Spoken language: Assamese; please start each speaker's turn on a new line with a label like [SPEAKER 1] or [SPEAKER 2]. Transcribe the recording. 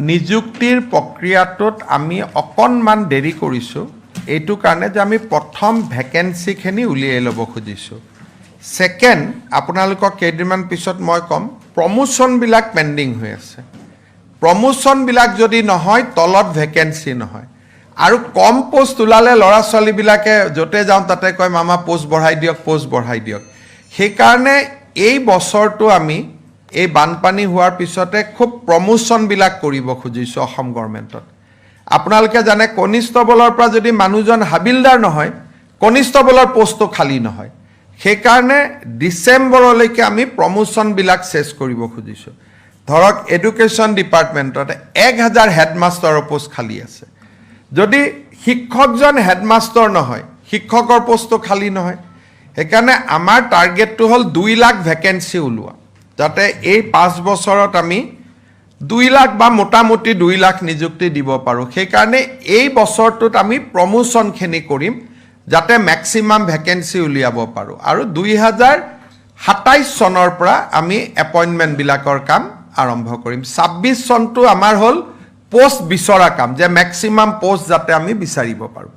[SPEAKER 1] নিযুক্তিৰ প্ৰক্ৰিয়াটোত আমি অকণমান দেৰি কৰিছোঁ এইটো কাৰণে যে আমি প্ৰথম ভেকেন্সিখিনি উলিয়াই ল'ব খুজিছোঁ সেকেন্ড আপোনালোকক কেইদিনমান পিছত মই ক'ম প্ৰমোশনবিলাক পেণ্ডিং হৈ আছে প্ৰমোশনবিলাক যদি নহয় তলত ভেকেন্সি নহয় আৰু কম পোষ্ট ওলালে ল'ৰা ছোৱালীবিলাকে য'তে যাওঁ তাতে কয় মামা পোষ্ট বঢ়াই দিয়ক সেইকাৰণে এই বছৰটো আমি এই বানপানী হোৱাৰ পিছতে খুব প্ৰমোশনবিলাক কৰিব খুজিছোঁ অসম গভৰ্ণমেণ্টত আপোনালোকে জানে কনিষ্টবলৰ পৰা যদি মানুহজন হাবিলদাৰ নহয় কনিষ্টবলৰ পোষ্টটো খালী নহয় সেইকাৰণে ডিসেম্বৰলৈকে আমি প্ৰমোশনবিলাক শেষ কৰিব খুজিছোঁ ধৰক এডুকেশ্যন ডিপাৰ্টমেণ্টত 1000 হেডমাষ্টাৰৰ পোষ্ট খালী আছে যদি শিক্ষকজন হেডমাষ্টাৰ নহয় শিক্ষকৰ পোষ্টটো খালী নহয় সেইকাৰণে আমাৰ টাৰ্গেটটো হ'ল 2 লাখ ভেকেন্সি ওলোৱা যাতে এই 5 বছৰত আমি 2 লাখ বা মোটামুটি 2 লাখ নিযুক্তি দিব পাৰোঁ সেইকাৰণে এই বছৰটোত আমি প্ৰমোশনখিনি কৰিম যাতে ম্যাক্সিমাম ভেকেন্সি উলিয়াব পাৰোঁ আৰু 2027 চনৰ পৰা আমি এপইণ্টমেণ্টবিলাকৰ কাম আৰম্ভ কৰিম 26 চনটো আমাৰ হ'ল পোষ্ট বিচৰা কাম যে ম্যাক্সিমাম পোষ্ট যাতে আমি বিচাৰিব পাৰোঁ